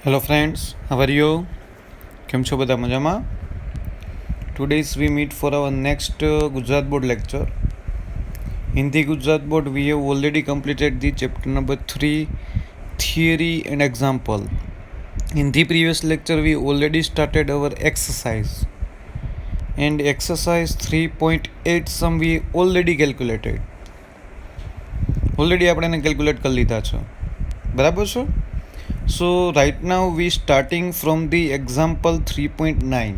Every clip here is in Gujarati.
Hello friends, how are you? કેમ છો બધા મજામાં? Today we meet for our next Gujarat board lecture. In the Gujarat board we have already completed the chapter number 3 theory and example. In the previous lecture we already started our exercise and exercise 3.8 sum we already calculated. Already આપણે એને કેલ્ક્યુલેટ કરી લીધા છે. બરાબર છે? So right now we starting from the example 3.9.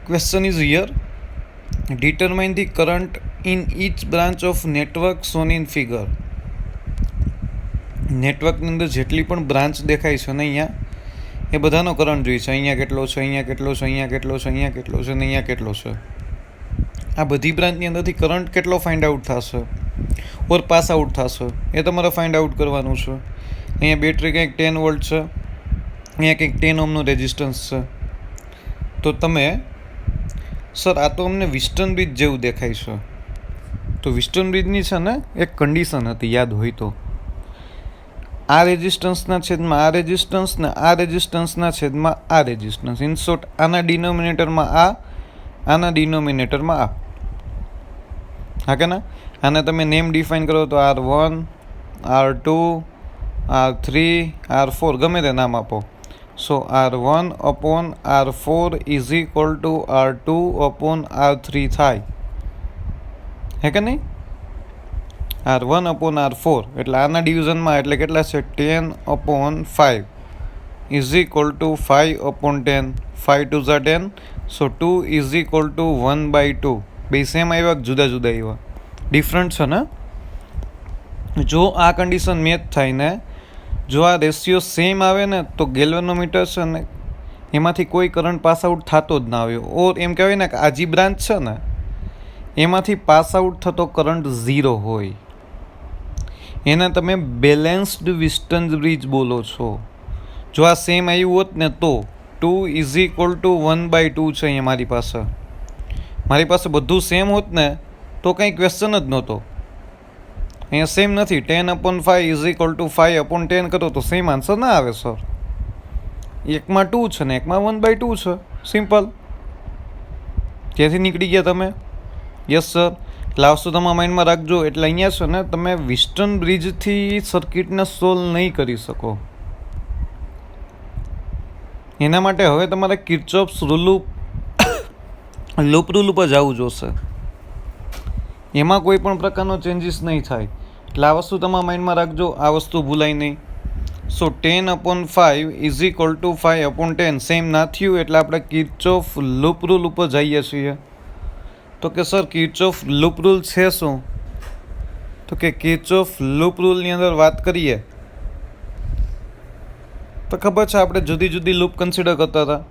Question is here. Determine the current in each branch of network shown in figure. નેટવર્કની અંદર જેટલી પણ બ્રાન્ચ દેખાય છે ને અહીંયા એ બધાનો કરંટ જોઈએ છે. અહીંયા કેટલો છે, અહીંયા કેટલો છે, અહીંયા કેટલો છે, અહીંયા કેટલો છે ને અહીંયા કેટલો છે. આ બધી બ્રાન્ચની અંદરથી કરંટ કેટલો ફાઇન્ડ આઉટ થશે ઓર પાસ આઉટ થશે એ તમારે ફાઇન્ડ આઉટ કરવાનું છે. અહીંયા બેટરી કંઈક 10 વોલ્ટ છે, અહીંયા કંઈક 10 ઓહમનું રેઝિસ્ટન્સ છે. તો તમે સર આ તો અમને વિસ્ટર્ન બ્રિજ જેવું દેખાય છે. તો વિસ્ટર્ન બ્રિજની છે ને એક કન્ડિશન હતી, યાદ હોય તો, આ રેઝિસ્ટન્સના છેદમાં આ રેઝિસ્ટન્સ ને આ રેઝિસ્ટન્સના છેદમાં આ રેઝિસ્ટન્સ. ઇન શોર્ટ આના ડિનોમિનેટરમાં આના ડિનોમિનેટરમાં આ. હા કે ના? આને તમે નેમ ડિફાઇન કરો તો R1, R2, R3, R4 ગમે તે નામ આપો. સો R1 upon R4 is equal two R2 upon R3 થાય. હે કે નહીં? R1 upon R4 એટલે આના ડિવિઝનમાં એટલે કેટલા છે? 10 upon 5 is equal two 5 upon 10. 5 2 Jha 10. So 2 is equal two 1/2. બે સેમ આવ્યા કે જુદા જુદા આવ્યા? ડિફરન્ટ છે ને? જો આ કન્ડિશન મેચ થાય ને, જો આ રેશિયો સેમ આવે ને તો ગેલ્વેનોમીટર છે ને એમાંથી કોઈ કરંટ પાસ આઉટ થતો જ ના આવ્યો. ઓર એમ કહેવાય ને કે આ જે બ્રાન્ચ છે ને એમાંથી પાસ આઉટ થતો કરંટ 0 હોય એને તમે બેલેન્સ્ડ વિસ્ટર્ન બ્રિજ બોલો છો. જો આ સેમ આવ્યું હોત ને તો 2 ઇઝ ઇક્વલ ટુ 1/2 છે. અહીંયા મારી પાસે બધું સેમ હોત ને તો કંઈ ક્વેશ્ચન જ નહોતો. અહીંયા સેમ નથી. 10/5 ઇઝ ઇક્વલ ટુ 5/10 કરો તો સેમ આન્સર ના આવે સર. એકમાં 2 છે ને એકમાં 1/2 છે. સિમ્પલ. ત્યાંથી નીકળી ગયા તમે? Yes sir. એટલે આ વસ્તુ તમારા માઇન્ડમાં રાખજો. એટલે અહીંયા છે ને તમે વિસ્ટર્ન બ્રિજથી સર્કિટને સોલ્વ નહીં કરી શકો. એના માટે હવે તમારે કિર્ચોફ્સ લૂપ રૂલ ઉપર જવું જોશે. એમાં કોઈ પણ પ્રકારનો ચેન્જીસ નહીં થાય. એટલે આ વસ્તુ તમારા માઇન્ડમાં રાખજો, આ વસ્તુ ભૂલાય નહીં. સો 10/5 ઇઝ ઇક્વલ ટુ 5/10 સેમ ના થયું એટલે આપણે કિર્ચોફ લૂપ રૂલ ઉપર જઈએ છીએ. તો કે સર કિર્ચોફ લૂપ રૂલ છે શું? તો કે કિર્ચોફ લૂપ રૂલની અંદર વાત કરીએ તો ખબર છે આપણે જુદી જુદી લૂપ કન્સિડર કરતા હતા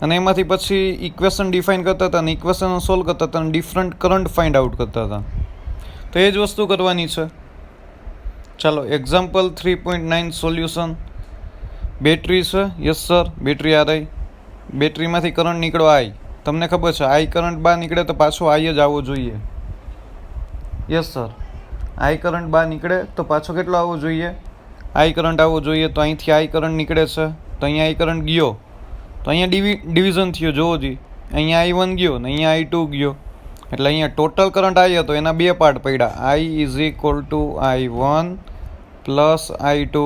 અને એમાંથી પછી ઇક્વેશન ડિફાઇન કરતા હતા અને ઇક્વેશન સોલ્વ કરતા હતા અને ડિફરન્ટ કરંટ ફાઇન્ડ આઉટ કરતા હતા. તો એ જ વસ્તુ કરવાની છે. ચાલો એક્ઝામ્પલ 3.9 સોલ્યુશન. બેટરી છે. Yes sir. બેટરી આઈ. બેટરીમાંથી કરંટ નીકળો આઈ. તમને ખબર છે આઈ કરંટ બહાર નીકળે તો પાછો આઈ જ આવવો જોઈએ. Yes sir. આઈ કરંટ બહાર નીકળે તો પાછો કેટલો આવવો જોઈએ? આઈ કરંટ આવવો જોઈએ. તો અહીંથી આઈ કરંટ નીકળે છે તો અહીંયા આઈ કરંટ ગયો તો અહીંયા ડિવિઝન થયો. જોવો જી, અહીંયા I1 ગયો ને અહીંયા I2 ગયો એટલે અહીંયા ટોટલ કરંટ આવી હતો એના બે પાર્ટ પડ્યા. I is equal two I1 plus I2.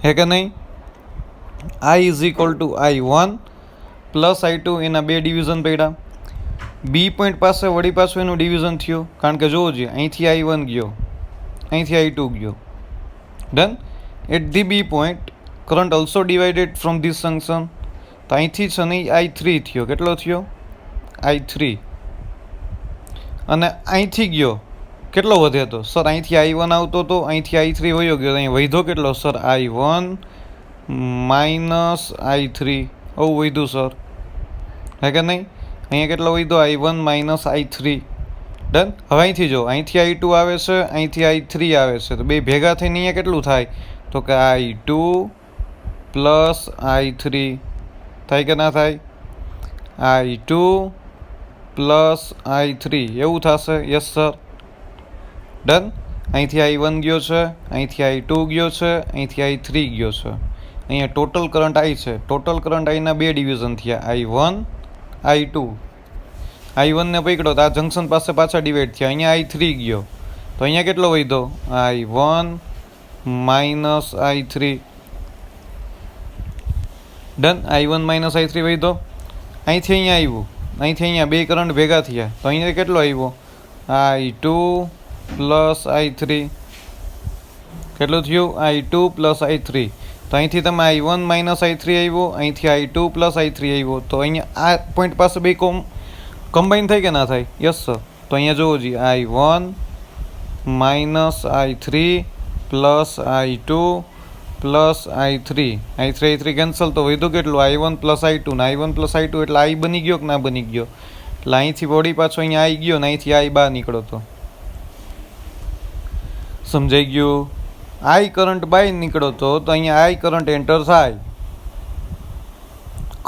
હે કે નહીં? I is equal two I1 plus I2 એના બે ડિવિઝન પડ્યા. બી પોઈન્ટ પાસે વળી પાછું એનું ડિવિઝન થયું કારણ કે જોવો જી અહીંથી I1 ગયો, અહીંથી I2 ગયો. Done. At the B point current also divided from this junction. તો અહીંથી છે ને I3 થયો. કેટલો થયો? I3. અને અહીંથી ગયો કેટલો વધ્યો હતો સર? અહીંથી I1 આવતો હતો, અહીંથી I3 વયો ગયો. અહીં વધ્યો કેટલો સર? I1 minus I3. આવું વધ્યું સર. હે કે નહીં? અહીંયા કેટલો વધ્યો? I1 minus I3. ડન. હવે અહીંથી જો અહીંથી I2 આવે છે, અહીંથી I3 આવે છે તો બે ભેગા થઈને અહીંયા કેટલું થાય? તો કે I2 પ્લસ I3 થાય કે ના થાય? I2 પ્લસ I3 એવું થશે. Yes sir. ડન. અહીંથી I1 ગયો છે, અહીંથી I2 ગયો છે, અહીંથી I3 ગયો છે. અહીંયા ટોટલ કરંટ I છે. ટોટલ કરંટ Iના બે ડિવિઝન થયા, I1 I2. I1 ને પકડો તો આ જંકશન પાસે પાછા ડિવાઈડ થયા. અહીંયા I3 ગયો તો અહીંયા કેટલો વધ્યો, I1 minus I3. Done. I1 minus I3 વધ્યો. અહીંથી અહીંયા આવ્યું, અહીંથી અહીંયા બે કરંટ ભેગા થયા તો અહીંયા કેટલો આવ્યો, I2 પ્લસ I3. કેટલું થયું, I2 પ્લસ I3. તો અહીંથી તમે I1 માઇનસ I3 આવ્યો, અહીંથી I2 પ્લસ I3 આવ્યો. તો અહીંયા આ પોઈન્ટ પાસે બે કમ્બાઈન થાય કે ના થાય, યસ સર. તો અહીંયા જોવો જોઈએ, I1 minus I3 plus I2 plus I3. I3 cancel તો વધ્યું કેટલું, I1 પ્લસ I2 ને I1 પ્લસ I2 એટલે I બની ગયો કે ના બની ગયો. એટલે અહીંથી બોડી પાછો અહીંયા I ગયો ને અહીંથી I બહાર નીકળો. તો સમજાઈ ગયું. I કરંટ બહાર નીકળો તો અહીંયા I કરંટ એન્ટર થાય.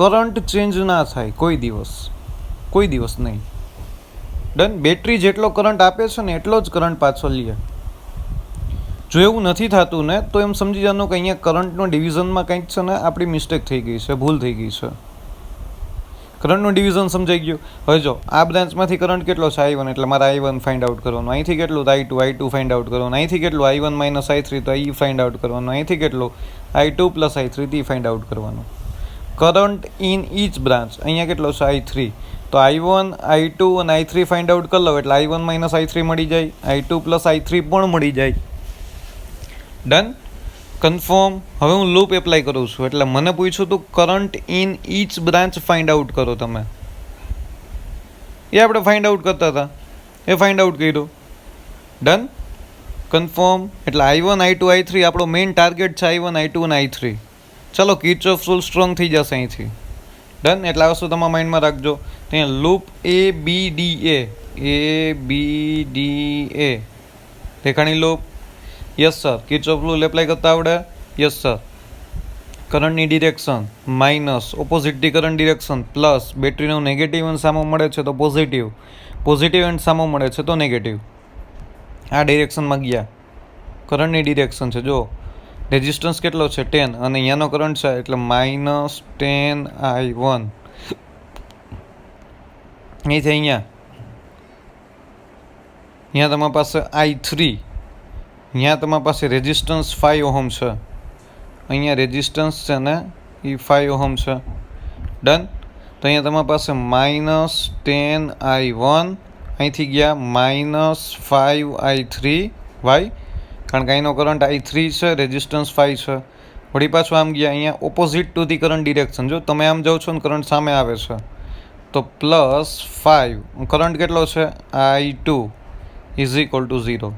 કરંટ ચેન્જ ના થાય કોઈ દિવસ નહીં. ડન. બેટરી જેટલો કરંટ આપે છે ને એટલો જ કરંટ પાછો લે. જો એવું નથી થતું ને તો એમ સમજી જવાનું કે અહીંયા કરંટનો ડિવિઝનમાં કંઈક છે ને આપણી મિસ્ટેક થઈ ગઈ છે, ભૂલ થઈ ગઈ છે. કરંટનું ડિવિઝન સમજાઈ ગયું. હવે જો આ બ્રાન્ચમાંથી કરંટ કેટલો છે, I1, એટલે મારે I1 ફાઇન્ડ આઉટ કરવાનું. અહીંથી કેટલું, I2 ફાઇન્ડ આઉટ કરવાનું. અહીંથી કેટલું, I1 માઇનસ I3 તો I ફાઇન્ડ આઉટ કરવાનું. અહીંથી કેટલું, I2 પ્લસ I3 તે ફાઇન્ડ આઉટ કરવાનું. કરંટ ઇન ઈચ બ્રાન્ચ અહીંયા કેટલો છે, I3. તો I1 I2 અને I3 ફાઇન્ડ આઉટ કરી લો એટલે I1 માઇનસ I3 મળી જાય, I2 પ્લસ I3 પણ મળી જાય. ડન. કન્ફર્મ. હવે હું લૂપ એપ્લાય કરું છું એટલે મને પૂછ્યું તું current in each branch find out કરો તમે. એ આપણે ફાઇન્ડ આઉટ કરતા હતા, એ ફાઇન્ડ આઉટ કર્યું. ડન. કન્ફર્મ. એટલે I1 I2 I3 આપણો મેઇન ટાર્ગેટ છે, I1 I2 અને I3. ચલો કિર્ચોફ રૂલ સ્ટ્રોંગ થઈ જશે અહીંથી. ડન. એટલે આ વસ્તુ તમારા માઇન્ડમાં રાખજો. ત્યાં લૂપ ABDA દેખાણી loop, yes sir. Kirchhoff rule apply કરતા આવડે, યસ સર. કરંટની ડિરેક્શન માઇનસ ઓપોઝિટની કરંટ ડિરેક્શન પ્લસ બેટરીનું નેગેટિવ એન્ડ સામો મળે છે તો પોઝિટિવ એન્ડ સામો મળે છે તો નેગેટિવ. આ ડિરેક્શનમાં ગયા. કરંટની ડિરેક્શન છે, જો રેઝિસ્ટન્સ કેટલો છે 10 અને અહીંયાનો કરંટ છે એટલે માઇનસ 10 I1. અહીંથી અહીંયા તમારી પાસે I3, અહીંયા તમારી પાસે રેઝિસ્ટન્સ 5 ઓહમ છે, અહીંયા રેઝિસ્ટન્સ છે ને એ 5 ઓહમ છે. ડન. તો અહીંયા તમારી પાસે માઇનસ 10 I1, અહીંથી ગયા માઇનસ 5 I3. વાય? કારણ કે અહીંનો કરંટ I3 છે, રેઝિસ્ટન્સ 5 છે. વળી પાછું આમ ગયા, અહીંયા opposite to the current direction. જો તમે આમ જાઓ છો ને કરંટ સામે આવે છે તો પ્લસ 5. કરંટ કેટલો છે, I2 ઇઝ ઇક્વલ ટુ 0.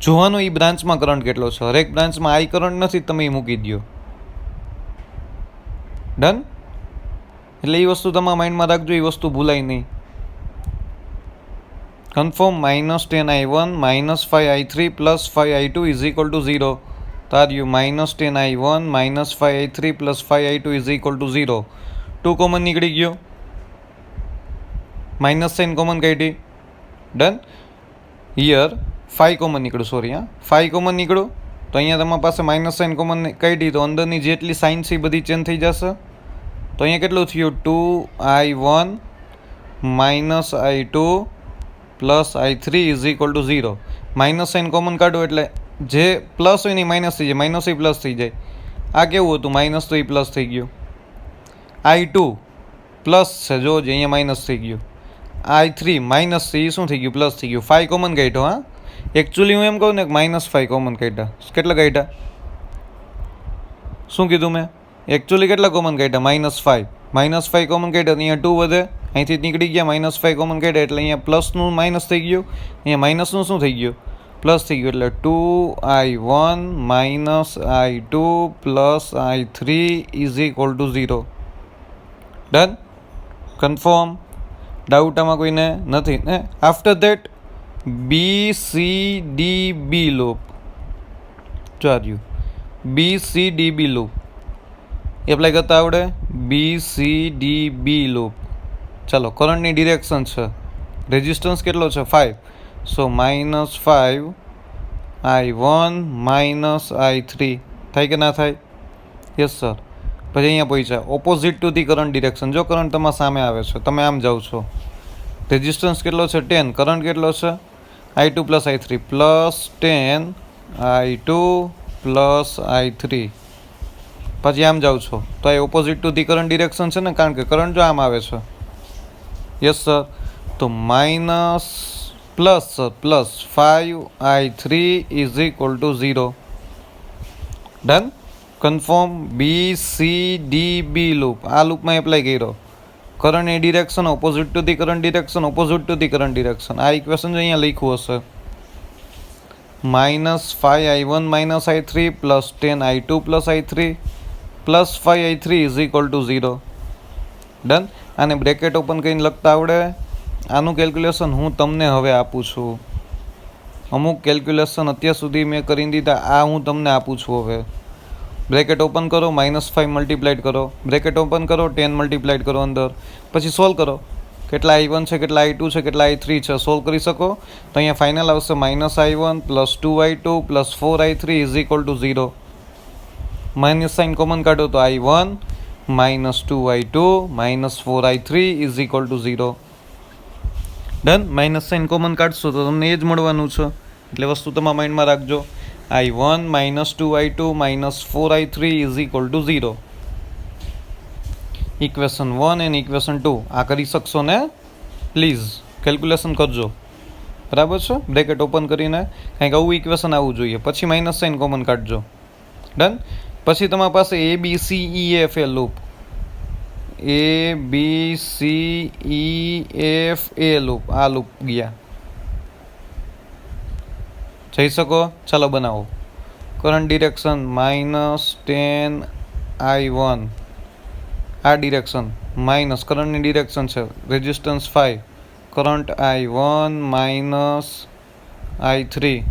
જોવાનું એ બ્રાન્ચમાં કરંટ કેટલો છે. હરેક બ્રાન્ચમાં I કરંટ નથી, તમે એ મૂકી દો. ડન. એટલે એ વસ્તુ તમારા માઇન્ડમાં રાખજો, એ વસ્તુ ભૂલાય નહીં. Confirm. Minus 10 I1 minus 5 I3 plus 5 I2 is equal to 0. તાર્યું minus 10 I1 minus 5 I3 plus 5 I2 is equal to 0. 2 common નીકળી ગયો, માઇનસ સાઇન કોમન કાઢી. ડન. હિયર 5 કોમન નીકળ્યું, સોરી 5 કોમન નીકળ્યું. તો અહીંયા તમારી પાસે માઇનસ સાઇન કોમન કાઢી તો અંદરની જેટલી સાઇન છે એ બધી ચેન્જ થઈ જશે. તો અહીંયા કેટલું થયું, 2I1 minus I2 plus I3 is equal to 0. Minus sign common કાઢો એટલે જે પ્લસ હોય ને માઇનસ થઈ જાય, માઇનસ એ પ્લસ થઈ જાય. આ કેવું હતું, માઇનસ તો એ પ્લસ થઈ ગયું. I2 પ્લસ છે, જો અહીંયા માઇનસ થઈ ગયું. I3 માઇનસ છે, એ શું થઈ ગયું, પ્લસ થઈ ગયું. 5 કોમન કાઢ્યો. હા, એકચ્યુઅલી હું એમ કહું ને કે -5 કોમન કાઢ્યા. કેટલા કાઢ્યા, શું કીધું મેં? એકચ્યુઅલી કેટલા કોમન કાઢ્યા, -5 કોમન કાઢ્યા. અહીંયા 2 વધે, અહીંથી નીકળી ગયા. -5 કોમન કાઢ્યા એટલે અહીંયા પ્લસનું માઇનસ થઈ ગયું, અહીંયા માઇનસનું શું થઈ ગયું, પ્લસ થઈ ગયું. એટલે 2I1 minus I2 plus I3 is equal to 0. Done. Confirm. Doubt આમાં કોઈને નથી ને? આફ્ટર ધેટ BCDB લૂપ ચાલ્યું. BCDB લૂપ એપ્લાય કરતા આવડે. BCDB loop. ચાલો, કરંટની ડિરેક્શન છે, રેઝિસ્ટન્સ કેટલો છે 5. સો -5 I1 માઇનસ I3 થાય કે ના થાય? Yes sir. પછી અહીંયા પહોંચ્યા opposite to the current direction. જો કરંટ તમારા સામે આવે છે, તમે આમ જાઓ છો, રેઝિસ્ટન્સ કેટલો છે 10, કરંટ કેટલો છે I2 plus I3 plus 10 I2 plus I3. પછી આમ જાઉં છો તો આ opposite to the current direction છે ને, કારણ કે કરંટ જો આમ આવે છે. Yes sir. તો minus plus sir plus 5I3 is equal to 0. Done. Confirm. BCDB loop, આ લૂપમાં એપ્લાય કર્યો. કરંટ એ direction opposite to the current direction, opposite to the current direction. આ ઇક્વેશન અહીંયા લખ્યું હશે. Minus 5I1 minus I3 plus 10I2 plus I3 plus 5I3 is equal to 0. Done. આને બ્રેકેટ ઓપન કરીને લખતા આવડે? આનું કેલ્ક્યુલેશન હું તમને હવે આપું છું. અમુક કેલ્ક્યુલેશન અત્યાર સુધી મેં કરી દીધા, આ હું તમને આપું છું હવે. બ્રેકેટ ઓપન કરો, -5 મલ્ટીપ્લાઇડ કરો, બ્રેકેટ ઓપન કરો, 10 મલ્ટીપ્લાઇડ કરો અંદર, પછી સોલ્વ કરો. કેટલા I1 છે, કેટલા I2 છે, કેટલા I3 છે, સોલ્વ કરી શકો. તો અહીંયા ફાઇનલ આવશે -I1 plus 2I2 plus 4I3 is equal to 0. Minus sign common કાઢો તો I1 minus 2I2 minus 4I3 is equal to 0. Done. Minus sign common કાઢશો તો તમને એ જ મળવાનું છે, એટલે વસ્તુ તમારા માઇન્ડમાં રાખજો. I1 minus 2I2 minus 4I3 is equal to 0. Equation 1 and equation 2 આ કરી શકશો ને? પ્લીઝ કેલ્ક્યુલેશન કરજો. બરાબર છે? બ્રેકેટ ઓપન કરીને કંઈક આવું ઇક્વેશન આવવું જોઈએ, પછી માઇનસ સાઇન કોમન કાઢજો. ડન. પછી તમારી પાસે ABCEFA લૂપ, ABCEFA લૂપ, આ લૂપ ગયા. જઈ શકો? ચાલો બનાવો. કરંટ ડિરેક્શન -10I1, આ ડિરેક્શન માઇનસ કરંટની ડિરેક્શન છે, resistance 5, current I1 minus I3.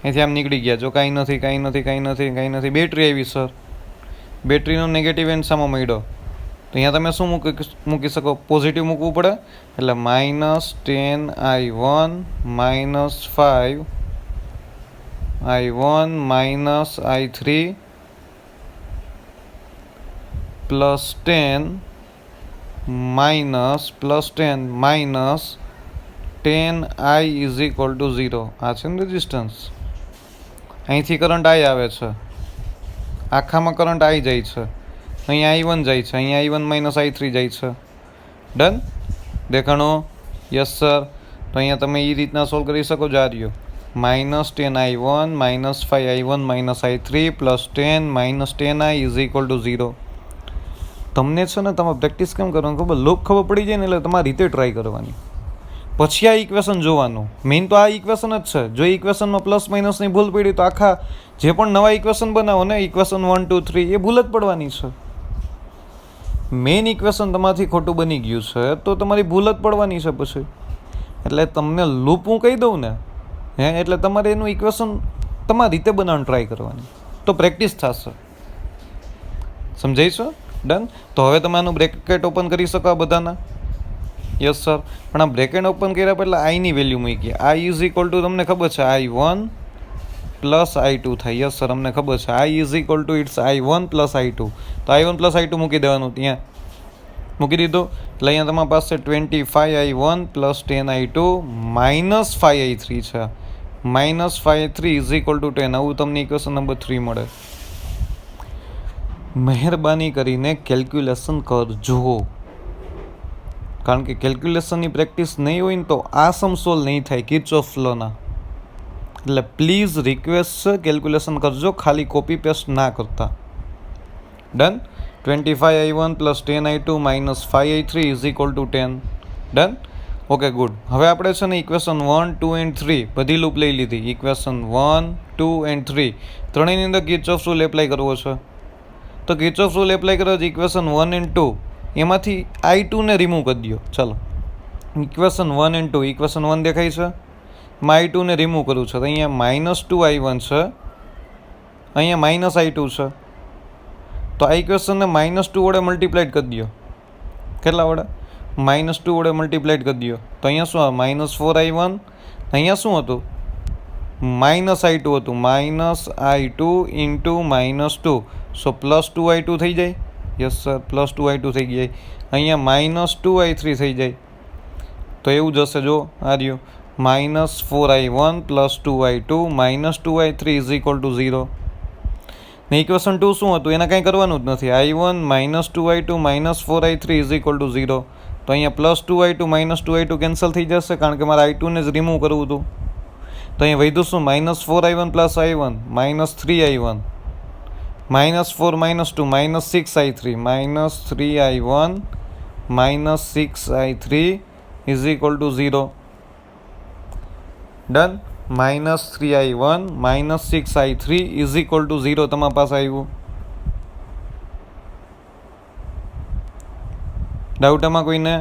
અહીંથી આમ નીકળી ગયા. જો કાંઈ નથી, કાંઈ નથી, કાંઈ નથી, કાંઈ નથી. બેટરી આવી સર, બેટરીનો નેગેટિવ એન્ડ સામો મળ્યો. તો અહીંયા તમે શું મૂકી શકો? પોઝિટિવ મૂકવું પડે. એટલે -10I1 minus 5I1 minus I3 plus 10 minus plus 10 minus 10I is equal to 0. આ છે ને રેઝિસ્ટન્સ. અહીંથી કરંટ I આવે છે, આખામાં કરંટ I જાય છે, અહીંયા I1 જાય છે, અહીંયા I1 માઇનસ I3 જાય છે. ડન. દેખાણો? Yes sir. તો અહીંયા તમે એ રીતના સોલ્વ કરી શકો. જ આ રહ્યો -10I1 minus 5I1 minus I3 plus 10 minus 10I is equal to 0. તમને છે ને તમે પ્રેક્ટિસ કેમ કરવાની ખબર? લૂપ ખબર પડી જાય ને એટલે તમારી રીતે ટ્રાય કરવાની, પછી આ ઇક્વેશન જોવાનું. મેઇન તો આ ઇક્વેશન જ છે. જો ઇક્વેશનમાં પ્લસ માઇનસની ભૂલ પડી તો આખા જે પણ નવા ઇક્વેશન બનાવો ને, ઇક્વેશન 1 2 3, એ ભૂલ જ પડવાની છે. મેઇન ઇક્વેશન તમારાથી ખોટું બની ગયું છે તો તમારી ભૂલ જ પડવાની છે પછી. એટલે તમને લૂપ હું કહી દઉં ને, એટલે તમારે એનું ઇક્વેશન તમારી રીતે બનાવવાનું ટ્રાય કરવાની, તો પ્રેક્ટિસ થશે. સમજાય છે? ડન. તો હવે તમે આનું બ્રેકેટ ઓપન કરી શકો આ બધાના. Yes sir. પણ આ બ્રેકેટ ઓપન કર્યા પહેલાં આઈની વેલ્યુ મૂકી. I ઇઝ ઇક્વલ ટુ તમને ખબર છે I1 પ્લસ I2 થાય. યસ સર, અમને ખબર છે. I is equal to it's I1 plus I2. તો I1 પ્લસ I2 મૂકી દેવાનું. ત્યાં મૂકી દીધું. એટલે અહીંયા તમારી પાસે 25I1 plus 10I2 minus 5I3 છે. Minus 5I3 is equal two 10. આવું તમને ઇક્વેશન નંબર 3 મળે. મહેરબાની કરીને કેલ્ક્યુલેશન કરજો, કારણ કે કેલ્ક્યુલેશનની પ્રેક્ટિસ નહીં હોય ને તો આ સમ સોલ્વ નહીં થાય કિર્ચોફ લોના. એટલે પ્લીઝ રિક્વેસ્ટ છે, કેલ્ક્યુલેશન કરજો, ખાલી કોપી પેસ્ટ ના કરતા. Done. 25I1 plus 10I2 minus 5I3 is equal two 10. Done. Okay good. હવે આપણે છે ને ઇક્વેશન 1 2 એન્ડ 3 બધી લૂપ લઈ લીધી. ઇક્વેશન 1 2 એન્ડ 3 ત્રણેયની અંદર કિર્ચોફ રૂલ એપ્લાય કરવો છે. તો કિર્ચોફ રૂલ એપ્લાય કરો છે ઇક્વેશન 1 એન્ડ 2, એમાંથી I2 ને રિમૂવ કરી દો. ચાલો, ઇક્વેશન 1 એન્ડ 2, ઇક્વેશન 1 દેખાય છે, એમાં I2 ને રિમૂવ કરવું છે. તો અહીંયા -2I1 છે, અહીંયા -I2 છે. તો આ ઇક્વેશનને -2 વડે મલ્ટીપ્લાઇડ કરી દો. કેટલા વડે? -2 વડે મલ્ટીપ્લાઇડ કરી દો. તો અહીંયા શું આવે? -4I1. અહીંયા શું હતું? -i2 હતું, -i2 ઇન્ટુ -2, સો +2i2 થઈ જાય. યસ સર, +2i2 થઈ જાય. અહીંયા -2i3 થઈ જાય. તો એવું જ હશે, જો આ રહ્યું -4i1 + 2i2 -2i3 = 0. ને ઇક્વેશન 2 શું હતું? એને કાંઈ કરવાનું જ નથી. i1 -2i2 -4i3 = 0. તો અહીંયા +2i2 -2i2 કેન્સલ થઈ જશે, કારણ કે મારે i2 ને જ રિમૂવ કરવું હતું. તો અહીંયા વધ્યું શું? -4i1 + i1 -3i1 -4 -2 -6i3 -3i1 -6i3 = 0. Done. -3i1 -6i3 = 0 તમારા પાસે આવ્યું. ડાઉટ આમાં કોઈને?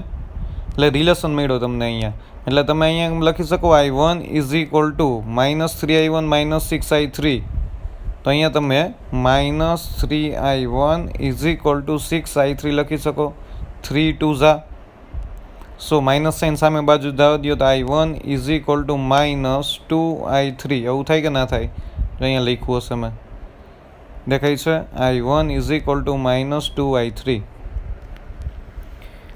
એટલે રિલેશન મળ્યો તમને અહીંયા. એટલે તમે અહીંયા લખી શકો i1 = -3i1 -6i3. તો અહીંયા તમે -3i1 = 6i3 લખી શકો. 3 2 ઝા, સો માઇનસ સાઇન સામે બાજુ જવા દો તો i1 = -2i3. એવું થાય કે ના થાય? તો અહીંયા લખ્યું હશે મેં, દેખાય છે i1 = -2i3.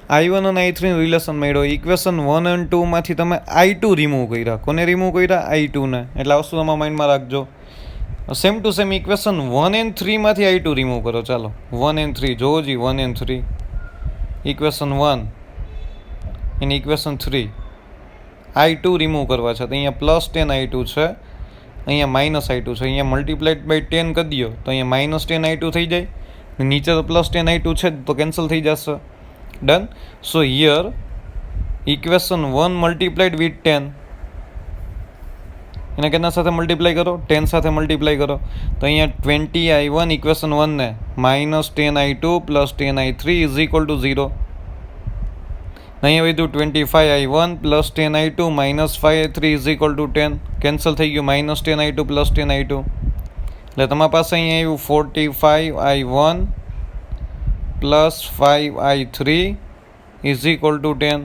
i1 અને i3 રિલેશન મળ્યો. ઇક્વેશન 1 અને 2 માંથી તમે i2 રિમૂવ કર્યા. કોને રિમૂવ કર્યા? i2 ને. એટલે આ વસ્તુ તમારા માઇન્ડમાં રાખજો. સેમ ટુ સેમ ઇક્વેશન 1 અને 3 માંથી i2 રિમૂવ કરો. ચાલો 1 અને 3 જોવો જી. 1 અને 3 ઇક્વેશન 1 અને ઇક્વેશન 3 i2 રિમૂવ કરવા છે. તો અહીંયા +10i2 છે, અહીંયા -i2 છે. અહીંયા મલ્ટીપ્લાઇડ બાય 10 કરી દો તો અહીંયા -10i2 થઈ જાય. નીચે તો +10i2 છે તો કેન્સલ થઈ જશે. Done. So here equation 1 multiplied with 10, એને કેના સાથે મલ્ટીપ્લાય કરો? 10 સાથે મલ્ટીપ્લાય કરો. તો અહીંયા 20i1 ઇક્વેશન 1 ને -10i2 + 10i3 = 0. અહીંયા વધ્યું 25i1 + 10i2 -5i3 = 10. કેન્સલ થઈ ગયું -10i2 + 10i2. એટલે તમારી પાસે અહીંયા આવ્યું 45i1 + 5i3 = 10.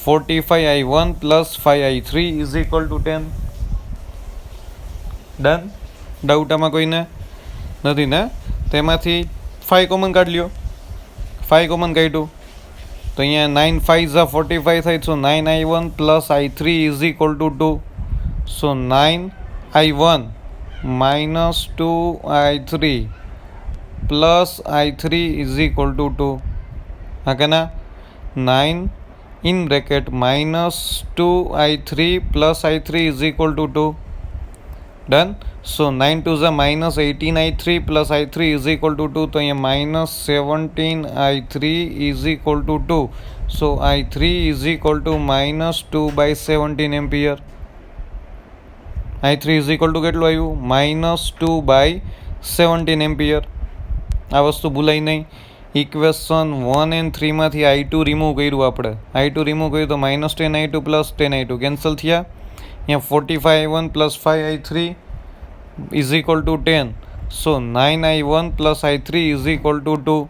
45i1 + 5i3 = 10. Done. Doubt આમાં કોઈને નથી ને? તેમાંથી 5 કોમન કાઢી લ્યો. 5 કોમન કાઢ્યું તો અહીંયા 9 5 ઝા 45 થાય. સો 9i1 + i3 = 2. સો 9i1 - 2i3 + i3 = 2. હા કે ના? 9 in bracket -2i3 + i3 = 2. Done. So 9 2 Jha -18i3 + i3 = 2. તો અહીંયા -17i3 = 2. સો i3 = -2/17 એમ્પિયર. i3 કેટલું આવ્યું? -2/17 એમ્પિયર. આ વસ્તુ ભૂલાય નહીં. ઇક્વેશન 1 અને 3 માંથી i2 રિમૂવ કર્યું આપણે. i2 રિમૂવ કર્યું તો -10i2 + 10i2 કેન્સલ થયા. અહીંયા 45i1 + 5i3 = 10. સો 9i1 + i3 = 2.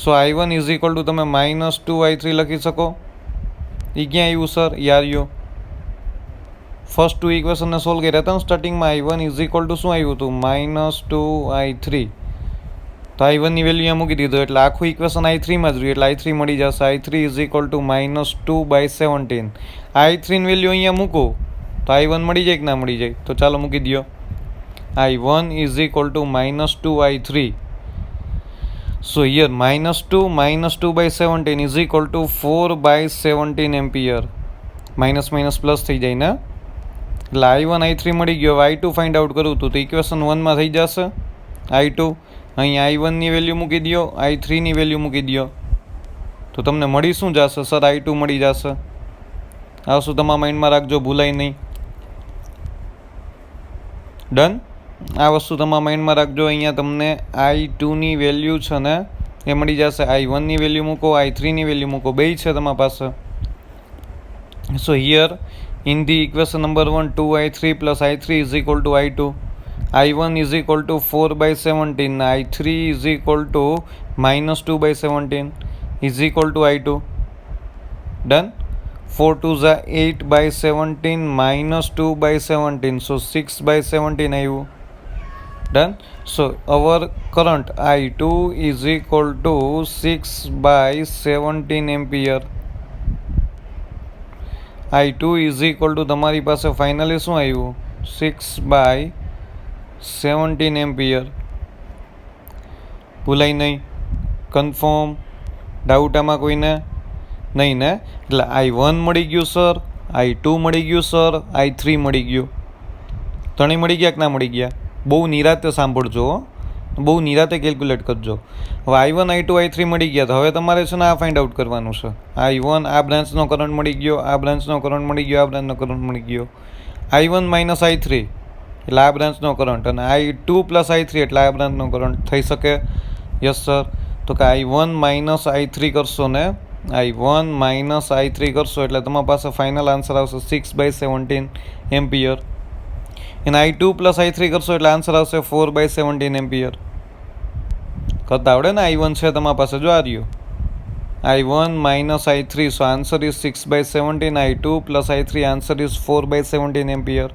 સો i1 તમે -2i3 લખી શકો. એ ક્યાં આવ્યું સર? યાર યો ફર્સ્ટ ટુ ઇક્વેશનને સોલ્વ કર્યા હતા સ્ટાર્ટિંગમાં. i1 શું આવ્યું હતું? -2i3. તો i1 ની વેલ્યુ અહીંયા મૂકી દીધું એટલે આખું ઇક્વેશન i3 માં જ રહ્યું. એટલે i3 મળી જશે. i3 -2/17. i3 ની વેલ્યુ અહીંયા મૂકો તો i1 મળી જાય કે ના મળી જાય? તો ચાલો મૂકી દો. i1 -2i3. So here -2/17 4/17 ampere. Minus plus થઈ જાય ને? એટલે i1 i3 મળી ગયો. હવે i2 ફાઇન્ડ આઉટ કરવું હતું તો ઇક્વેશન 1 માં થઈ જશે i2. અહીંયા i1 ની વેલ્યુ મૂકી દો, i3 ની વેલ્યુ મૂકી દો તો તમને મળી શું જશે સર? i2 મળી જશે. આ વસ્તુ તમારા માઇન્ડમાં રાખજો, ભૂલાય નહીં. ડન. આ વસ્તુ તમારા માઇન્ડમાં રાખજો. અહીંયા તમને i2 ની વેલ્યુ છે ને એ મળી જશે. i1 ની વેલ્યુ મૂકો, i3 ની વેલ્યુ મૂકો, બે છે તમારા પાસે. સો here in the equation number 1 2i3 + i3 = i2. i1 4/17, i3 -2/17 i2. Done. 4 2 Jha 8/17 minus 2/17. So 6/17 આવ્યું. Done. So our current I2 is equal to 6/17 ampere. I2 is equal to તમારી પાસે ફાઇનલી શું આવ્યું? 6/17 એમ્પિયર. ભૂલાય નહીં? કન્ફર્મ? ડાઉટ આમાં કોઈને નહીં ને? એટલે I1 મળી ગયું સર, I2 મળી ગયું સર, I3 મળી ગયું. ત્રણેય મળી ગયા કે ના મળી ગયા? બહુ નિરાતે સાંભળજો, બહુ નિરાતે કેલ્ક્યુલેટ કરજો. હવે I1 I2 I3 મળી ગયા તો હવે તમારે છે ને આ ફાઇન્ડ આઉટ કરવાનું છે. I1 આ બ્રાન્ચનો કરંટ મળી ગયો, આ બ્રાન્ચનો કરંટ મળી ગયો, આ બ્રાન્ચનો કરંટ મળી ગયો. I1 માઇનસ I3 એટલે આ બ્રાન્ચનો કરંટ, અને I2 પ્લસ I3 એટલે આ બ્રાન્ચનો કરંટ થઈ શકે? Yes sir. તો કે I1 માઇનસ I3 કરશો ને, I1 માઇનસ I3 કરશો એટલે તમારી પાસે ફાઇનલ આન્સર આવશે 6/17 એમ્પિયર. અને I2 પ્લસ I3 કરશો એટલે આન્સર આવશે 4/17 એમ્પિયર. કરતા આવડે ને? I1 છે તમારી પાસે, જો આ રહ્યું I1 minus I3, so answer is 6/17. I2 plus I3 answer is 4/17 ampere.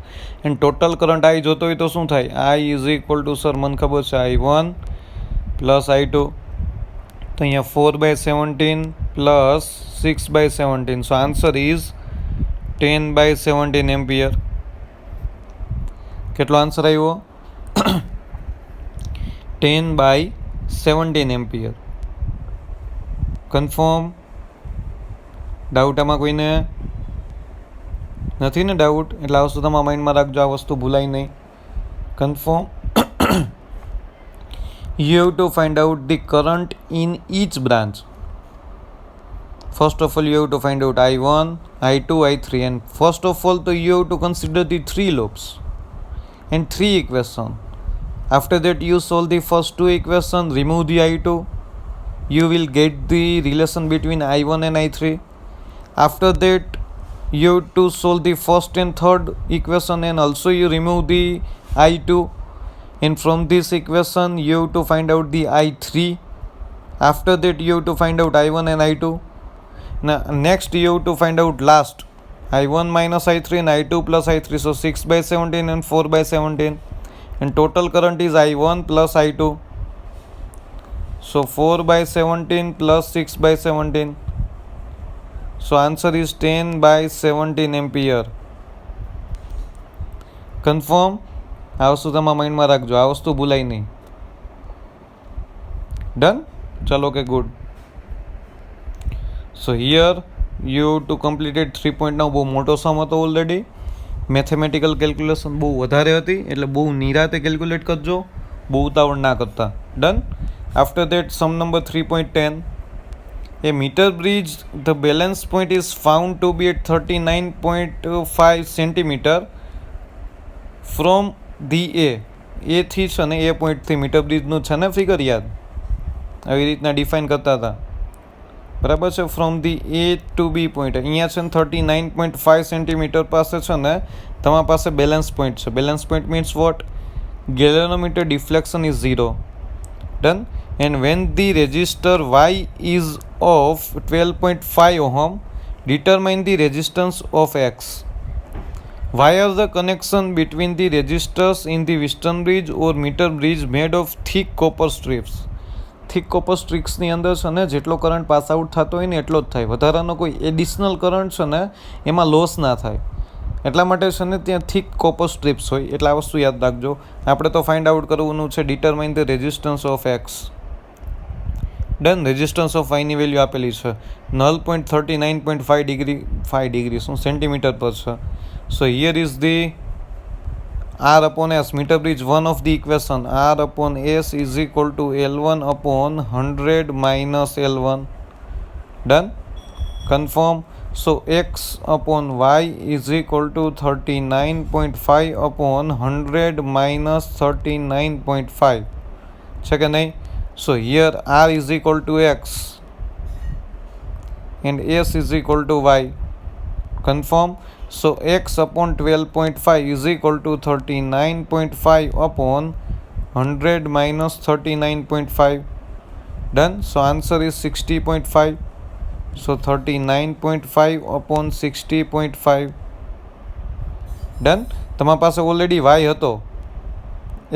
End total current I જોતો હોય તો શું થાય? I is equal two, sir મને ખબર છે, I1 પ્લસ I2. તો અહીંયા 4/17 plus 6/17, so answer is 10/17 ampere. કેટલો આન્સર આવ્યો? 10/17 એમ્પિયર. કન્ફર્મ? ડાઉટ આમાં કોઈને નથી ને? ડાઉટ એટલે આ વસ્તુ તમારા માઇન્ડમાં રાખજો, આ વસ્તુ ભૂલાય નહીં. Confirm? You have to find out the current in each branch. First of all, you have to find out I1, I2, I3, and first of all, you have to consider the three loops and three equations. After that, you solve the first two equations, remove the I2. You will get the relation between I1 and I3. After that, you have to solve the first and third equation, and also you remove the I2. And from this equation, you have to find out the I3. After that, you have to find out I1 and I2. Now, next you have to find out last I1 minus I3 and I2 plus I3. So 6/17 and 4/17. And total current is I1 plus I2. So 4/17 plus 6/17. So answer is 10/17 ampere. Confirm? આ વસ્તુ તમારા માઇન્ડમાં રાખજો, આ વસ્તુ ભૂલાય નહીં. ડન? ચલો કે good. So here you to completed 3.9. બહુ મોટો સમ હતો ઓલરેડી. મેથેમેટિકલ કેલ્ક્યુલેશન બહુ વધારે હતી, એટલે બહુ નિરાતે કેલ્ક્યુલેટ કરજો, બહુ ઉતાવળ ના કરતા. Done? After that sum number 3.10. A meter bridge, the balance point is found to be at 39.5 centimeter from the A થી છે ને એ પોઈન્ટથી મીટર બ્રિજનું છે ને ફિગર યાદ આવી રીતના ડિફાઇન કરતા હતા, બરાબર છે? From the A to B પોઈન્ટ અહીંયા છે ને 39.5 સેન્ટીમીટર પાસે છે ને તમારી પાસે બેલેન્સ પોઈન્ટ છે. Balance point means what? Galvanometer deflection is 0. Done? And when the resistor Y is of 12.5 ohm, determine the resistance of X. Wire the connection between the resistors in the Western bridge or meter bridge made of thick copper strips. Thick copper સ્ટ્રિપ્સની અંદર છે ને જેટલો કરંટ પાસ આઉટ થતો હોય ને એટલો જ થાય, વધારાનો કોઈ એડિશનલ કરંટ છે ને એમાં લોસ ના થાય, એટલા માટે છે ને ત્યાં થિક કોપર સ્ટ્રિપ્સ હોય. એટલે આ વસ્તુ યાદ રાખજો. આપણે તો ફાઇન્ડ આઉટ કરવાનું છે determine the resistance of X. Done? Resistance of વાયની વેલ્યુ આપેલી છે 0.39.5 ડિગ્રી શું સેન્ટીમીટર પર છે. So here is the R upon S, meter bridge, one of the equation, R upon S is equal to L1 upon 100 minus L1. Done? Confirm? So X upon Y is equal to 39.5 upon 100 minus 39.5. Check it nahi? So here R is equal to X and S is equal to Y. Confirm? So X upon 12.5 is equal to 39.5 upon 100 minus 39.5. Done? So answer is 60.5. So 39.5 upon 60.5. Done. તમારી પાસે ઓલરેડી વાય હતો,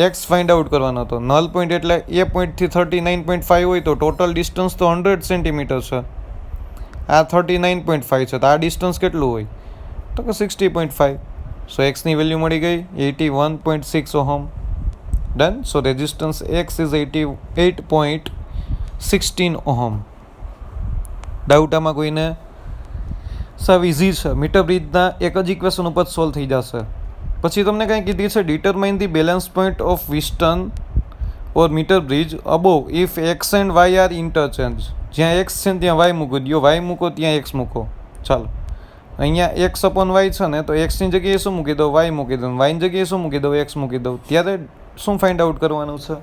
એક્સ ફાઇન્ડ આઉટ કરવાનો હતો. નલ પોઈન્ટ એટલે એ પોઈન્ટથી 39.5 હોય તો ટોટલ ડિસ્ટન્સ તો 100 સેન્ટીમીટર છે. આ 39.5 છે તો આ ડિસ્ટન્સ કેટલું હોય તો કે 60.5. સો એક્સની વેલ્યુ મળી ગઈ 81.6 ohm. Done. So resistance x is 88.16 ohm. Doubt આમાં કોઈને? સાવ ઇઝી છે. મીટર બ્રિજના એક જ ઇક્વેશન ઉપર સોલ્વ થઈ જશે. પછી તમને કંઈ કીધી છે, determine the balance point of Wheatstone or meter bridge above if X and Y are interchange. જ્યાં એક્સ છે ત્યાં વાય મૂકી દો, વાય મૂકો ત્યાં એક્સ મૂકો. ચાલો, અહીંયા એક્સ અપોન વાય છે ને, તો એક્સની જગ્યાએ શું મૂકી દો? વાય મૂકી દો. વાયની જગ્યાએ શું મૂકી દો? એક્સ મૂકી દો. ત્યારે શું ફાઇન્ડ આઉટ કરવાનું છે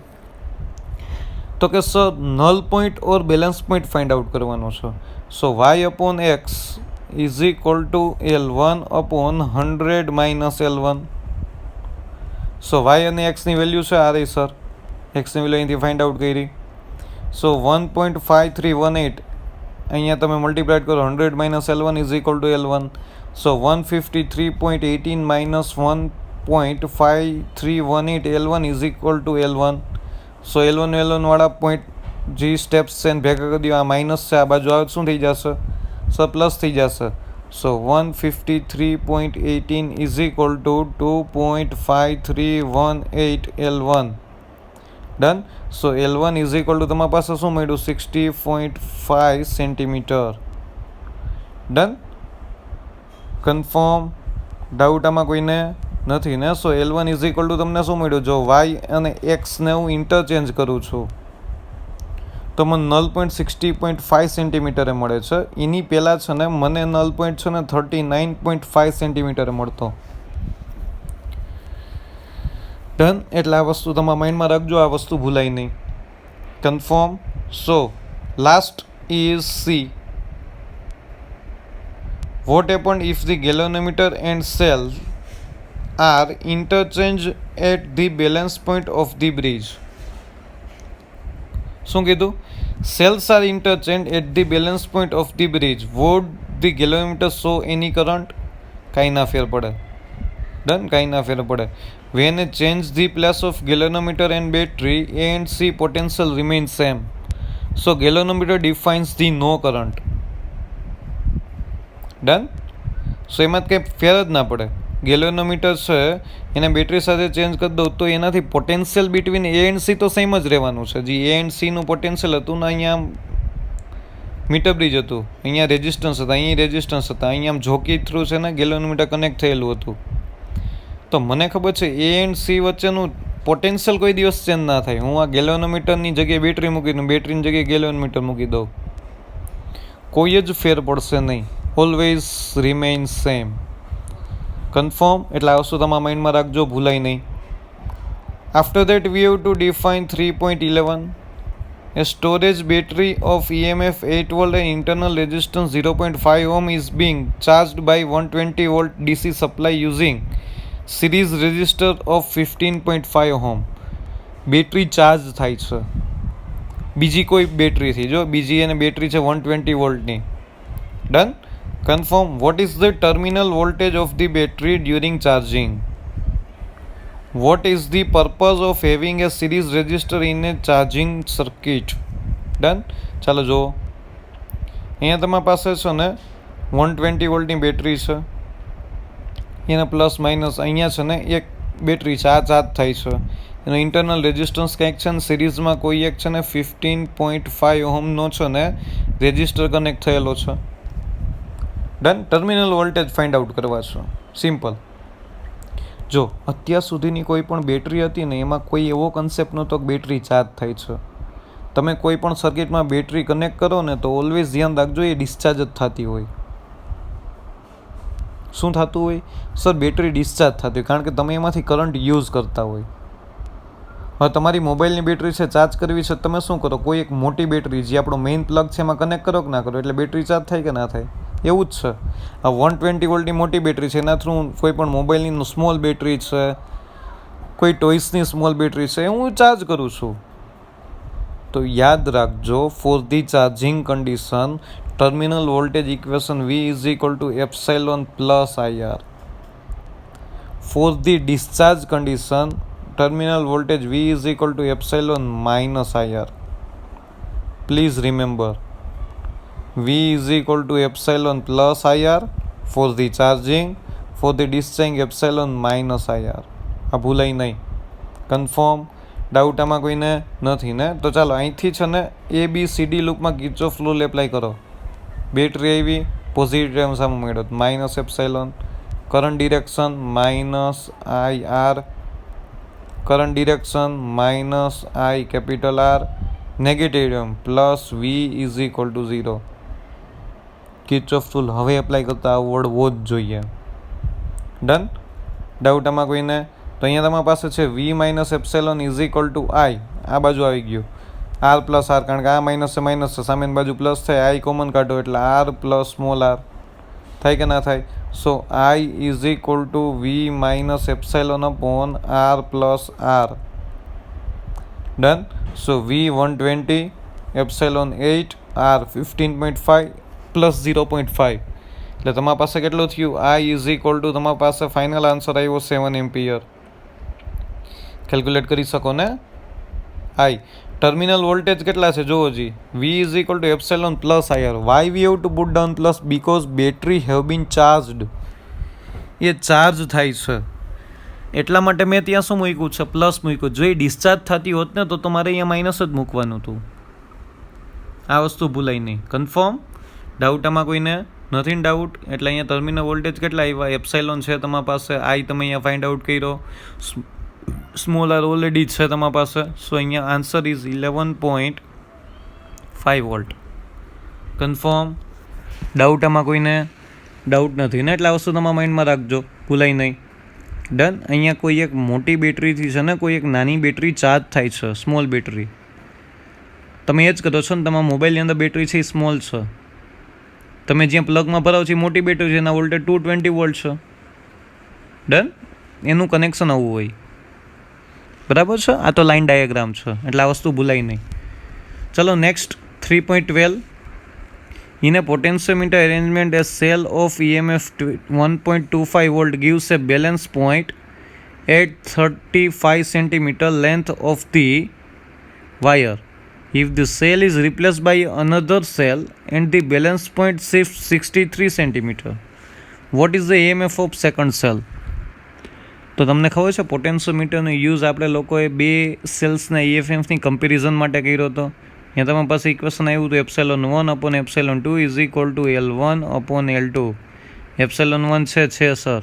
તો કે sir null point or balance point find out કરવાનો છે. So Y upon X is equal to L1 upon 100 minus L1. So Y અને એક્સની વેલ્યુ છે આ રહી સર. એક્સની વેલ્યુ અહીંથી ફાઇન્ડ આઉટ કરી. સો 1.5318 અહીંયા તમે મલ્ટીપ્લાઇડ કરો, 100 minus L1 is equal to L1. So 153.18 minus 1.5318 L1 is equal to L1. So L1 વાળા પોઈન્ટ જે સ્ટેપ્સ છે એને ભેગા કરી દો. આ માઇનસ છે, આ બાજુ આવે શું થઈ જશે સર? પ્લસ થઈ જશે. સો 153.18 is equal two 2.5318 L1. Done. So L1 is equal two તમારી પાસે શું મળ્યું? 60.5 સેન્ટીમીટર. ડન. કન્ફર્મ? ડાઉટ આમાં કોઈને નથી ને? સો L1 ઇઝ ઇક્વલ ટુ તમને શું મળ્યું? જો વાય અને એક્સને હું ઇન્ટરચેન્જ કરું છું તો મને નલ પોઈન્ટ 60.5 સેન્ટીમીટરે મળે છે. એની પહેલાં છે ને મને નલ પોઈન્ટ છે ને 39.5 સેન્ટીમીટરે મળતો. ડન. એટલે આ વસ્તુ તમારા માઇન્ડમાં રાખજો, આ વસ્તુ ભૂલાય નહીં. Confirm? So last is C. What happened if the galvanometer and cell are interchange at the balance point of the bridge? શું કીધું? Cells are interchange at the balance point of the bridge. Would the galvanometer show any current? કાંઈ ના ફેર પડે. ડન. કાંઈ ના ફેર પડે. When a change the place of galvanometer and battery A and C potential remain same. So galvanometer defines the નો કરંટ. ડન. સો એમાં કંઈ ફેર જ ના પડે. ગેલોનોમીટર છે એને બેટરી સાથે ચેન્જ કરી દઉં તો એનાથી potential between A and C તો સેમ જ રહેવાનું છે. જે એ એન્ડ સીનું પોટેન્શિયલ હતું ને, અહીંયા મીટર બ્રિજ હતું, અહીંયા રેઝિસ્ટન્સ હતા, અહીંયા રેઝિસ્ટન્સ હતા, અહીંયા જોકી થ્રુ છે ને ગેલોનોમીટર કનેક્ટ થયેલું હતું. તો મને ખબર છે એ એન્ડ સી વચ્ચેનું પોટેન્શિયલ કોઈ દિવસ ચેન્જ ના થાય. હું આ ગેલોનોમીટરની જગ્યાએ બેટરી મૂકી દઉં, બેટરીની જગ્યાએ ગેલોનોમીટર મૂકી દઉં, કોઈ જ ફેર પડશે નહીં. Always remain same. કન્ફર્મ? એટલે આ વસ્તુ તમારા માઇન્ડમાં રાખજો, ભૂલાય નહીં. After that we have to define 3.11. A storage battery of EMF 8 volt and internal resistance 0.5 ohm is being charged by 120 volt DC supply using series resistor of 15.5 ohm. Battery charge થાય છે બીજી કોઈ બેટરીથી. જો બીજી એને બેટરી છે 120 વોલ્ટની. Done. Confirm? What is the terminal voltage of the battery during charging? What is the purpose of having a series resistor in a charging circuit? Done. ચાલો જુઓ, અહીંયા તમારી પાસે છે ને 120 વોલ્ટની બેટરી છે, એના પ્લસ માઇનસ અહીંયા છે ને એક બેટરી છે, આ ચાર્જ થાય છે. એનો ઇન્ટરનલ રેઝિસ્ટન્સ કંઈક છે ને સિરીઝમાં કોઈ એક છે ને 15.5 ઓહમનો છે ને રેઝિસ્ટર કનેક્ટ થયેલો છે. Done. Terminal voltage find out કરવા છે. સિમ્પલ. જો અત્યાર સુધીની કોઈ પણ બેટરી હતી ને એમાં કોઈ એવો કન્સેપ્ટ નહોતો કે બેટરી ચાર્જ થાય છે. તમે કોઈ પણ સર્કિટમાં બેટરી કનેક્ટ કરો ને તો ઓલવેઝ ધ્યાન રાખજો એ ડિસ્ચાર્જ જ થતી હોય. શું થતું હોય સર? બેટરી ડિસ્ચાર્જ થતી હોય, કારણ કે તમે એમાંથી કરંટ યુઝ કરતા હોય. હવે તમારી મોબાઈલની બેટરી છે, ચાર્જ કરવી છે, તમે શું કરો? કોઈ એક મોટી બેટરી જે આપણો મેઇન પ્લગ છે એમાં કનેક્ટ કરો કે ના કરો, એટલે બેટરી ચાર્જ થાય કે ના થાય? એવું જ છે. આ 120 વોલ્ટની મોટી બેટરી છે, એના થ્રુ કોઈ પણ મોબાઈલની સ્મોલ બેટરી છે, કોઈ ટોયસની સ્મોલ બેટરી છે, હું ચાર્જ કરું છું. તો યાદ રાખજો, for the charging condition terminal voltage equation V is equal two epsilon plus IR. For the discharge condition terminal voltage V is equal two epsilon minus IR. Please remember, V is equal to epsilon plus IR for the charging, for the discharging epsilon minus IR. આ ભૂલાય નહીં. કન્ફર્મ? ડાઉટ આમાં કોઈને નથી ને? તો ચાલો અહીંથી છે ને ABCD લૂપમાં કિર્ચોફ લૂ એપ્લાય કરો. બેટરી આવી, પોઝિટિવ ટર્મ સામે મળ્યો minus epsilon, current direction minus IR, current direction minus I capital R, negative term plus V is equal to 0. Kirchhoff rule હવે એપ્લાય કરતા આવડવો જ જોઈએ. ડન? ડાઉટ આમાં કોઈને? તો અહીંયા તમારી પાસે છે V minus epsilon is equal two I. આ બાજુ આવી ગયું R પ્લસ R, કારણ કે આ માઇનસ છે માઇનસ છે, સામેની બાજુ પ્લસ થાય, I કોમન કાઢો એટલે R પ્લસ સ્મોલ r. થાય કે ના થાય? સો I is equal two V minus epsilon upon R plus R. Done? So V 120 epsilon 8 R 15.5 plus 0.5 એટલે તમારી પાસે કેટલું થયું? I ઇઝ ઇક્વલ ટુ તમારી પાસે ફાઇનલ આન્સર આવ્યો 7 એમ્પિયર. કેલ્ક્યુલેટ કરી શકો ને? I ટર્મિનલ વોલ્ટેજ કેટલા છે જુઓ જી, V is equal two epsilon plus IR. Why we have two put down plus? Because battery have been charged. A charge થાય છે એટલા માટે મેં ત્યાં શું મૂક્યું છે? પ્લસ મૂક્યું. જો એ ડિસ્ચાર્જ થતી હોત ને તો તમારે અહીંયા માઇનસ જ મૂકવાનું હતું. આ વસ્તુ ભૂલાય નહીં. કન્ફર્મ? ડાઉટ આમાં કોઈને નથી ને? ડાઉટ એટલે અહીંયા ટર્મિનલ વોલ્ટેજ કેટલા આવ્યા? એપ્સાઇલોન છે તમારી પાસે, I તમે અહીંયા ફાઇન્ડ આઉટ કર્યો, સ્મોલ r ઓલરેડી છે તમારી પાસે. સો અહીંયા answer is 11.5 volt. Confirm? Doubt આમાં કોઈને? ડાઉટ નથી ને? એટલે આ વસ્તુ તમારા માઇન્ડમાં રાખજો, ભૂલાય નહીં. ડન? અહીંયા કોઈ એક મોટી બેટરીથી છે ને કોઈ એક નાની બેટરી ચાર્જ થાય છે, સ્મોલ બેટરી. તમે એ જ કરો છો ને, તમારા મોબાઈલની અંદર બેટરી છે એ સ્મોલ છે, તમે જ્યાં પ્લગમાં ભરાવો છો એ મોટી બેટરી છે, એના વોલ્ટેજ 220 વોલ્ટ છે. ડન? એનું કનેક્શન આવું હોય, બરાબર છે? આ તો લાઇન ડાયાગ્રામ છે એટલે આ વસ્તુ ભૂલાય નહીં. ચલો next 3.12. In a potentiometer arrangement, a cell of EMF 1.25 volt gives a balance point at 35 cm length of the wire. If the cell is replaced by another cell and the balance point shifts 63 cm, what is the EMF of second cell? તો તમને ખબર છે પોટેન્શિયોમીટરનો યુઝ આપણે લોકોએ બે સેલ્સના EMFની કમ્પેરિઝન માટે કર્યો હતો. અહીંયા તમારી પાસે ઇક્વેશન આવ્યું હતું epsilon 1 upon epsilon 2 is equal to L1 upon L2. Epsilon 1 છે સર,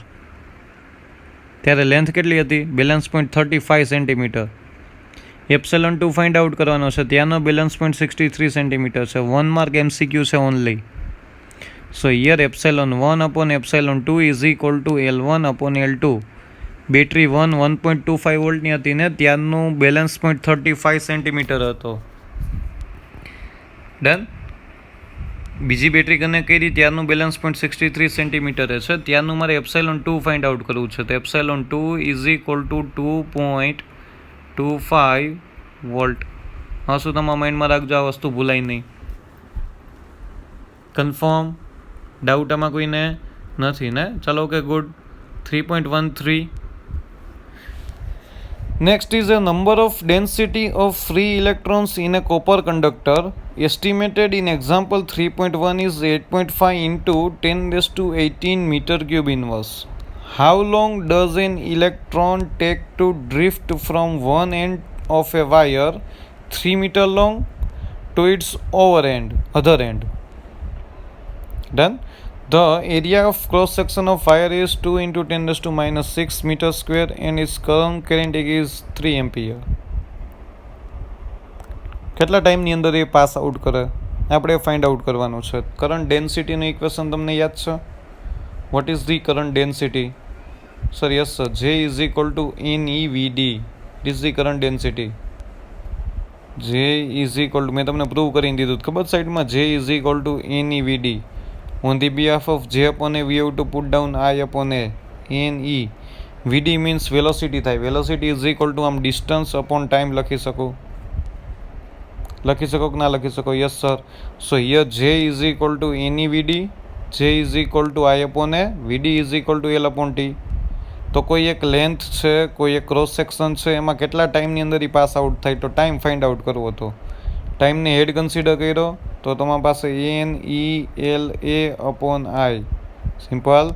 ત્યારે લેન્થ કેટલી હતી? Balance point 35 centimetre. Epsilon 2 find out કરવાનો છે, ત્યાંનો બેલેન્સ પોઈન્ટ 63 સેન્ટીમીટર છે. 1 માર્ક MCQ છે only. So here epsilon 1 upon epsilon 2 is equal to L1 upon L2. Battery 1.25 વોલ્ટની હતી ને, ત્યારનું બેલેન્સ પોઈન્ટ 35 સેન્ટીમીટર હતો. ડન? બીજી બેટરી કનેક્ટ કરી ત્યારનું બેલેન્સ પોઈન્ટ 63 સેન્ટીમીટરે છે, ત્યારનું મારે એપ્સાઇલોન 2 ફાઇન્ડ આઉટ કરવું છે. તો epsilon 2 is equal two 2.25 volt. હા, શું તમારા માઇન્ડમાં રાખજો, આ વસ્તુ ભૂલાય નહીં. કન્ફર્મ? ડાઉટ આમાં કોઈને નથી ને? ચાલો, okay, good. 3.13. Next is a number of density of free electrons in a copper conductor estimated in example 3.1 is 8.5 into 10 raised to 18 meter cube inverse. How long does an electron take to drift from one end of a wire 3 meter long to its other end? Done? The area of cross section of wire is 2 into 10 raised to minus 6 meter square and its current is 3 ampere. કેટલા ટાઈમની અંદર એ પાસ આઉટ કરે આપણે ફાઇન્ડ આઉટ કરવાનું છે. કરંટ ડેન્સિટીનું ઇક્વેશન તમને યાદ છે? What is the current density? Sir yes sir, J is equal two NEVD. Is the current density. J is equal two, મેં તમને પ્રૂવ કરીને દીધું ખબર સાઈડમાં, J is equal two NEVD. On the behalf of J upon A, we have to put down I upon A. NE. VD means velocity થાય. Velocity is equal to આમ distance upon time લખી શકું. લખી શકો કે ના લખી શકો? Yes sir. So here J is equal two any VD, J is equal two I upon A, VD is equal two L upon T. તો કોઈ એક લેન્થ છે, કોઈ એક ક્રોસ સેક્શન છે, એમાં કેટલા ટાઈમની અંદર એ પાસ આઉટ થાય, તો ટાઈમ ફાઇન્ડ આઉટ કરવો હતો. ટાઈમને હેડ કન્સિડર કર્યો તો તમારી પાસે NELA upon I. Simple.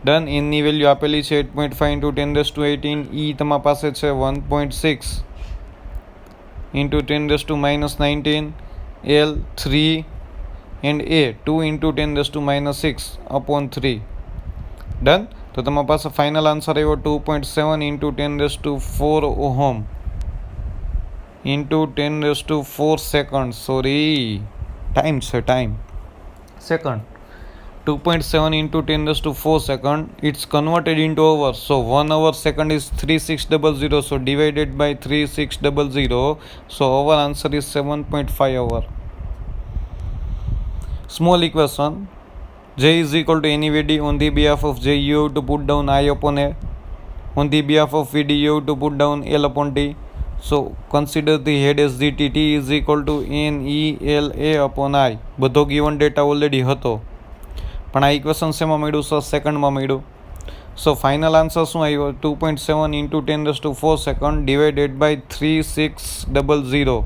Done. એનની વેલ્યુ આપેલી છે 8.5 ઇન્ટુ 10⁻18. E તમારી પાસે છે 1.6 into 10⁻19. L 3 and A 2 into 10⁻6 upon 3. Done. તો તમારી પાસે ફાઇનલ આન્સર આવ્યો 2.7 into 10⁻4 ohm into 10⁻4 second. Sorry, time છે, time second. 2.7 into 10⁻4 second. It's converted into hours. So 1 hour second is 3600. So divided by 3600. So our answer is 7.5 hour. Small equation. J is equal to any VD. On the behalf of J, you have to put down I upon A. On the behalf of VD, you have to put down L upon T. So consider the head as DT. T is equal to NELA upon I. બધો given data already હતો, પણ આ ઇક્વેશન શેમાં મળ્યું સર? સેકન્ડમાં મળ્યું. સો ફાઇનલ આન્સર શું આવ્યો? 2.7 into 10⁻4 second divided by 3600.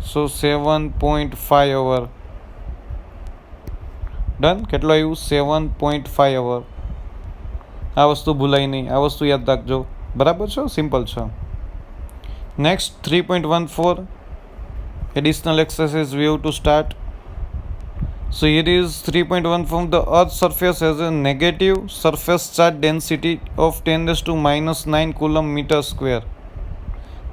So 7.5 hour. Done. કેટલો આવ્યું? 7.5 અવર. આ વસ્તુ ભૂલાય નહીં, આ વસ્તુ યાદ રાખજો. બરાબર છે? સિમ્પલ છે. Next 3.14. Additional exercise we have to start. So here is 3.1. The Earth's surface has a negative surface charge density of 10⁻9 coulomb meter square.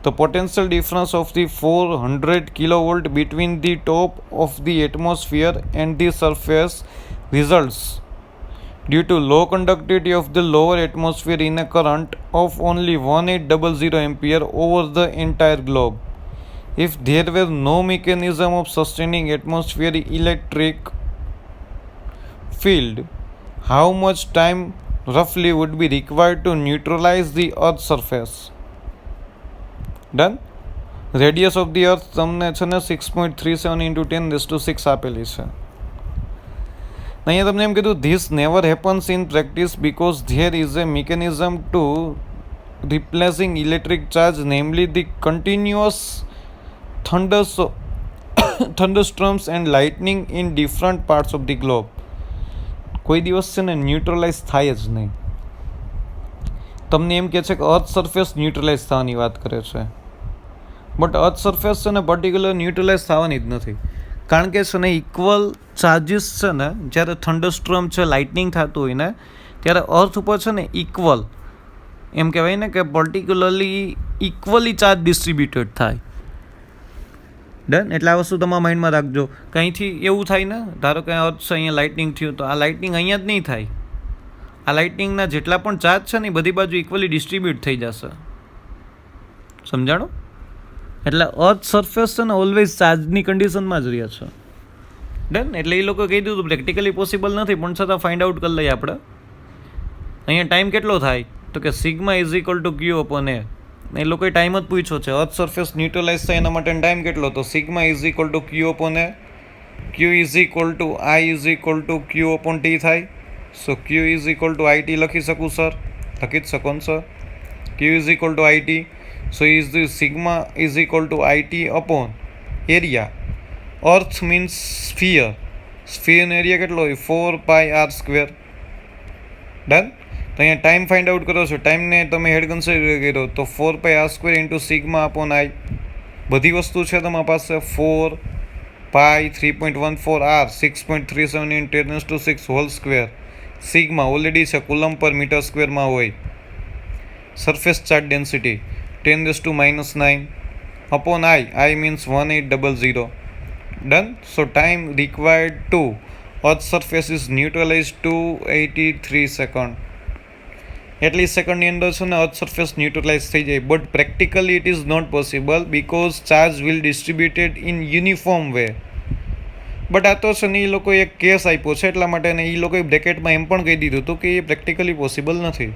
The potential difference of the 400 kilovolt between the top of the atmosphere and the surface results due to low conductivity of the lower atmosphere in a current of only 1800 ampere over the entire globe. If there were no mechanism of sustaining atmospheric electric field, how much time roughly would be required to neutralize the Earth's surface? Done. Radius of the Earth તમને છે ને 6.37 into 10⁻6 આપેલી છે. અહીંયા તમને એમ કીધું this never happens in practice because there is a mechanism to replacing electric charge, namely the continuous thunderstorms and lightning in different parts of the globe. કોઈ દિવસ છે ને ન્યુટ્રલાઇઝ થાય જ નહીં. તમને એમ કહે છે કે અર્થ સરફેસ ન્યુટ્રલાઇઝ થવાની વાત કરે છે, બટ અર્થ સરફેસ છે ને પર્ટિક્યુલર ન્યુટ્રલાઇઝ થવાની જ નથી. કારણ કે છે ને ઇક્વલ ચાર્જીસ છે ને, જ્યારે થંડરસ્ટ્રોમ છે, લાઇટનિંગ થતું હોય ને, ત્યારે અર્થ ઉપર છે ને ઇક્વલ, એમ કહેવાય ને કે પર્ટિક્યુલરલી ઇક્વલી ચાર્જ ડિસ્ટ્રીબ્યુટેડ થાય. ડન. એટલે આ વસ્તુ તમારા માઇન્ડમાં રાખજો. કંઈથી એવું થાય ને, ધારો કે અર્થ છે, અહીંયા લાઇટનિંગ થયું, તો આ લાઇટનિંગ અહીંયા જ નહીં થાય. આ લાઇટનિંગના જેટલા પણ ચાર્જ છે ને એ બધી બાજુ ઇક્વલી ડિસ્ટ્રીબ્યુટ થઈ જશે. સમજાણો? એટલે અર્થ સરફેસ છે ને ઓલવેઝ ચાર્જની કન્ડિશનમાં જ રહે છે. ડન. એટલે એ લોકો કહી દીધું પ્રેક્ટિકલી પોસિબલ નથી, પણ છતાં ફાઇન્ડ આઉટ કરી લઈએ આપણે. અહીંયા ટાઈમ કેટલો થાય? તો કે sigma is equal to Q upon A. એ લોકોએ ટાઈમ જ પૂછ્યો છે. અર્થ સરફેસ ન્યુટ્રલાઇઝ થાય એના માટે ટાઈમ કેટલો? તો sigma is equal to Q upon A. Q is equal to I is equal to Q upon T થાય. So Q is equal to I T લખી શકું સર? લખી જ શકો ને sir? Q is equal to I T. So is the sigma is equal to I T upon area. Earth means sphere. સ્ફિયરનો એરિયા કેટલો હોય? 4πr². ડન. તો અહીંયા ટાઈમ ફાઇન્ડ આઉટ કરો છો. ટાઈમને તમે હેડ કન્સિડર કર્યો તો 4πr² into sigma upon i. બધી વસ્તુ છે તમારી પાસે. 4 પાઈ 3.14 r 6.37 in 10⁻6 whole square. Sigma already છે, કુલમ પર મીટર સ્ક્વેરમાં હોય. Surface charge density 10⁻9 upon i means 1800. Done. So time required to earth surface is neutralise 283 second. એટલી સેકન્ડની અંદર છે ને અર્થ સરફેસ ન્યુટ્રલાઇઝ થઈ જાય. But practically it is not possible because charge will distributed in uniform way. But આ તો છે ને એ લોકોએ એક કેસ આપ્યો છે, એટલા માટે એ લોકોએ બ્રેકેટમાં એમ પણ કહી દીધું હતું કે એ પ્રેક્ટિકલી પોસિબલ નથી.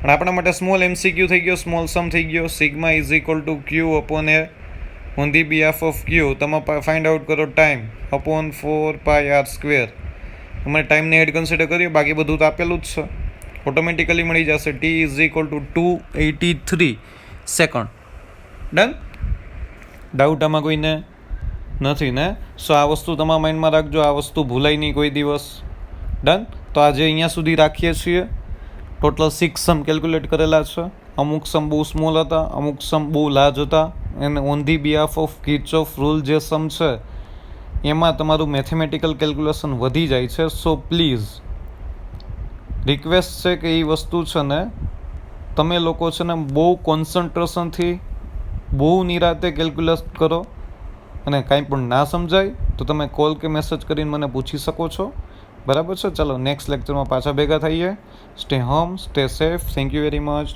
પણ આપણા માટે સ્મોલ MCQ થઈ ગયો, સ્મોલ સમ થઈ ગયો. Sigma is equal to Q upon A on the behalf of Q. તમે ફાઇન્ડ આઉટ કરો ટાઈમ અપોન 4πr². તમારે ટાઈમને એડ કન્સિડર કરીએ, બાકી બધું તો આપેલું જ છે. ઓટોમેટિકલી મળી જશે T is equal two 283 second. Done? Doubt આમાં કોઈને નથી ને? સો આ વસ્તુ તમારા માઇન્ડમાં રાખજો, આ વસ્તુ ભૂલાય નહીં કોઈ દિવસ. ડન? તો આજે અહીંયા સુધી રાખીએ છીએ. ટોટલ 6 સમ કેલ્ક્યુલેટ કરેલા છે. અમુક સમ બહુ સ્મોલ હતા, અમુક સમ બહુ લાર્જ હતા. અને on the behalf of Kirchhoff rule જે સમ છે એમાં તમારું મેથેમેટિકલ કેલ્ક્યુલેશન વધી જાય છે. સો પ્લીઝ રિક્વેસ્ટ છે કે એ વસ્તુ છે ને તમે લોકો છે ને બહુ કોન્સન્ટ્રેશનથી બહુ નિરાતે કેલ્ક્યુલેટ કરો. અને કાંઈ પણ ના સમજાય તો તમે કોલ કે મેસેજ કરીને મને પૂછી શકો છો. બરાબર છે? ચાલો નેક્સ્ટ લેક્ચરમાં પાછા ભેગા થઈએ. Stay home, stay safe. Thank you very much.